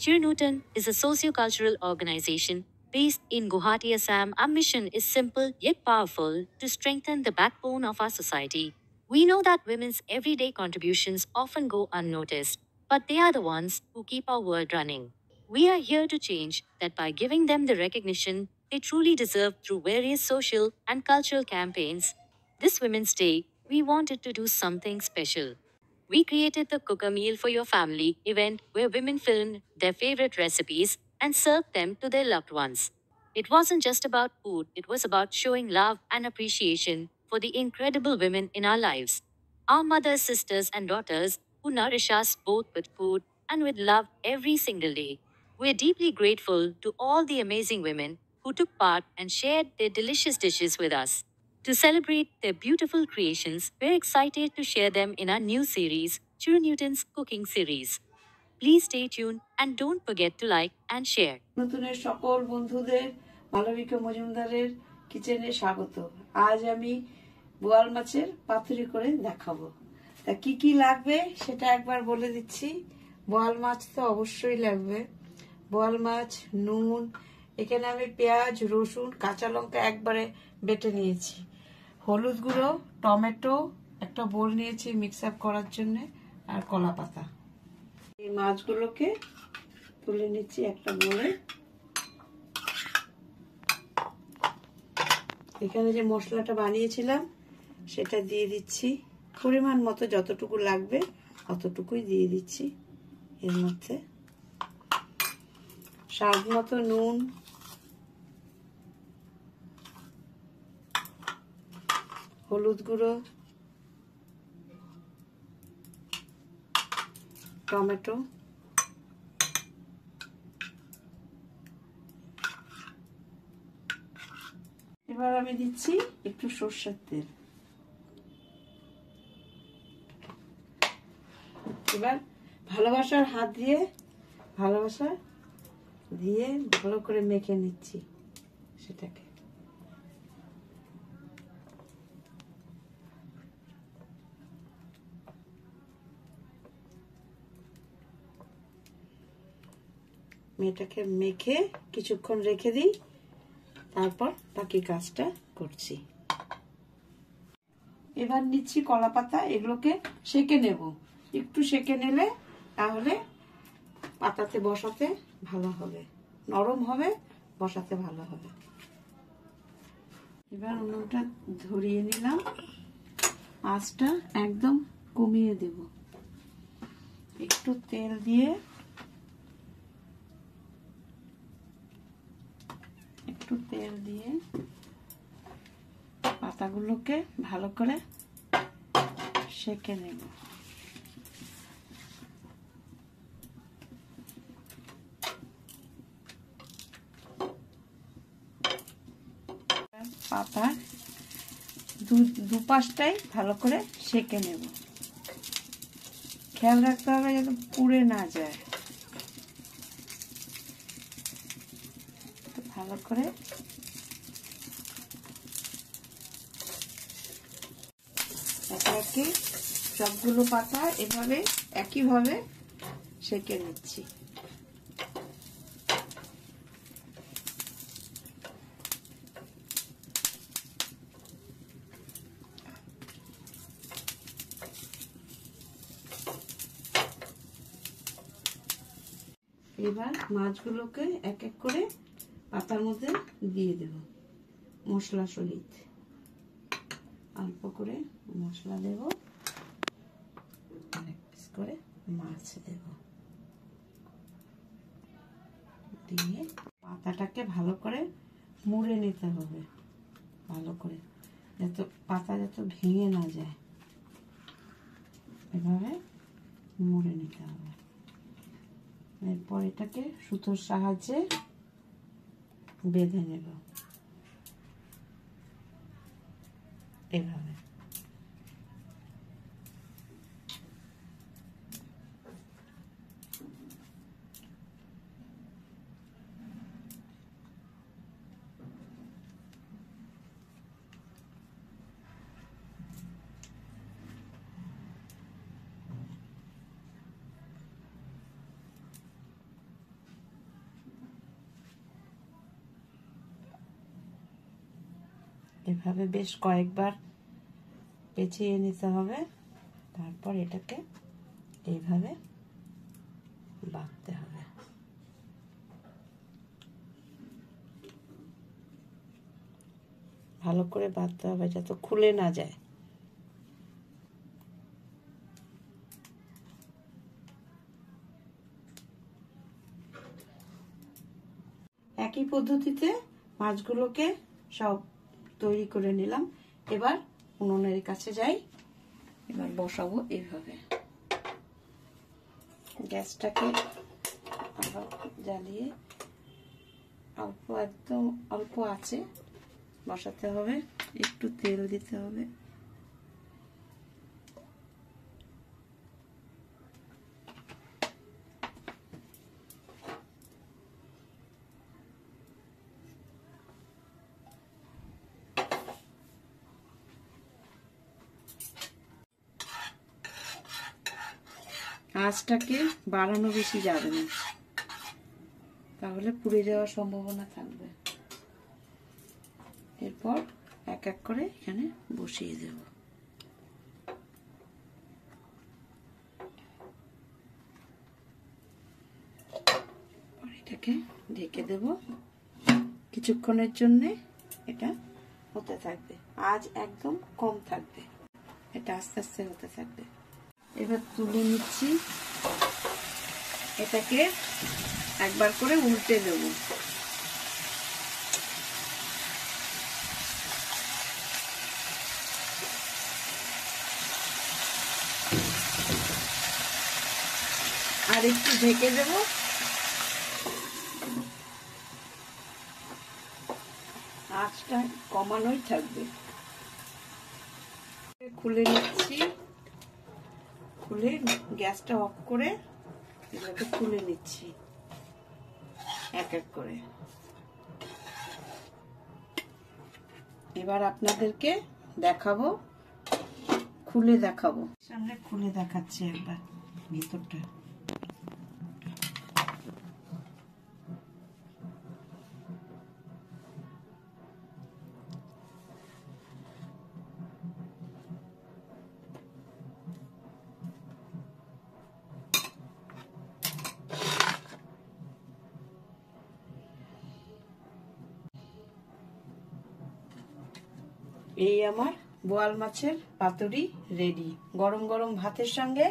Chirnutan is a socio-cultural organization based in Guwahati, Assam. Our mission is simple yet powerful to strengthen the backbone of our society. We know that women's everyday contributions often go unnoticed, but they are the ones who keep our world running. We are here to change that by giving them the recognition they truly deserve through various social and cultural campaigns. This Women's Day, we wanted to do something special. We created the Cook a Meal for Your Family event where women filmed their favorite recipes and served them to their loved ones. It wasn't just about food, it was about showing love and appreciation for the incredible women in our lives. Our mothers, sisters, and daughters who nourish us both with food and with love every single day. We're deeply grateful to all the amazing women who took part and shared their delicious dishes with us. To celebrate their beautiful creations, we're excited to share them in our new series, Churu Newton's Cooking Series. Please stay tuned and don't forget to like and share. নতুনের সকল বন্ধুদের মালবিকা মজুমদারের কিচেনে স্বাগত। আজ আমি বোয়াল মাছের পাতুরি করে দেখাবো। তা কি কি লাগবে সেটা একবার বলে দিচ্ছি। বোয়াল মাছ তো অবশ্যই লাগবে। বোয়াল মাছ, নুন, এখানে আমি পেঁয়াজ, রসুন, কাঁচা লঙ্কা একবারে বেটে নিয়েছি, হলুদ গুঁড়ো, টমেটো, একটা বোল নিয়েছি মিক্স আপ করার জন্য, আর কলা পাতা। এই মাছগুলোকে তুলে নিচ্ছি একটা বোলে। এখানে যে মশলাটা বানিয়েছিলাম সেটা দিয়ে দিচ্ছি, পরিমাণ মতো যতটুকু লাগবে অতটুকুই দিয়ে দিচ্ছি। এর মধ্যে স্বাদ মতো নুন, হলুদ গুঁড়ো, টমেটো, এবার আমি দিচ্ছি একটু সরষের তেল। এবার ভালোবাসার হাত দিয়ে ভালো করে মেখে নিচ্ছি সেটাকে। মেয়েটাকে মেখে কিছুক্ষণ রেখে দিই, তারপর বাকি কাজটা করছি। এবার নিচ্ছি কলা পাতা, এগুলোকে সেকে নেব। একটু সেকে নিলে তাহলে পাতাতে বসাতে ভালো হবে, নরম হবে, বসাতে ভালো হবে। এবার উনুনটা ধরিয়ে নিলাম, আঁচটা একদম কমিয়ে দেব। একটু তেল দিয়ে পাতাগুলোকে ভালো করে সেকে নেব। পাতা দুপাশটাই ভালো করে সেকে নেব। খেয়াল রাখতে হবে যাতে পুড়ে না যায়। ভালো করে একে সবগুলো পাতা এভাবে একইভাবে সেকে নিচ্ছি। এবার মাছগুলোকে এক এক করে পাতার মধ্যে দিয়ে দেব মশলা সহিত। অল্প করে মশলা দেব, এক পিস করে মাছ দেব, দিয়ে পাতাটাকে ভালো করে মুড়ে নিতে হবে, ভালো করে যাতে পাতা ভেঙে না যায়, এভাবে মুড়ে নিতে হবে। এরপর এটাকে সুতোর সাহায্যে বেঁধে নেব এভাবে। এভাবে বেশ কয়েকবার পেঁচিয়ে নিতে হবে, তারপর এটাকে এইভাবে বাঁধতে হবে। ভালো করে বাঁধতে হবে যাতে খুলে না যায়। একই পদ্ধতিতে মাছগুলোকে সব তৈরি করে নিলাম। এবার উনুনের কাছে যাই, এবার বসাবো এইভাবে। গ্যাসটাকে আবার জ্বালিয়ে অল্প, একদম অল্প আছে বসাতে হবে, একটু তেল দিতে হবে। আঁচটাকে বাড়ানো বেশি যাবে না, তাহলে পুড়ে যাওয়ার সম্ভাবনা থাকবে। এরপর এক এক করে এখানে বসিয়ে দেব। এটাকে ঢেকে দেব কিছুক্ষণের জন্য। এটা হতে থাকবে, আজ একদম কম থাকবে, এটা আস্তে আস্তে হতে থাকবে। এবার তুলে নিচ্ছি, এটাকে একবার করে উল্টে দেব। আর একটু ঢেকে দেব। আঁচটা কমানোই থাকবে। খুলে নিচ্ছি, খুলে গ্যাসটা অফ করে এটাকে তুলে নিচ্ছি এক এক করে। এবার আপনাদেরকে দেখাবো, খুলে দেখাবো। সামনে খুলে দেখাচ্ছি একবার ভিতরটা। এই আমার বোয়াল মাছের পাতুরি রেডি। গরম গরম ভাতের সঙ্গে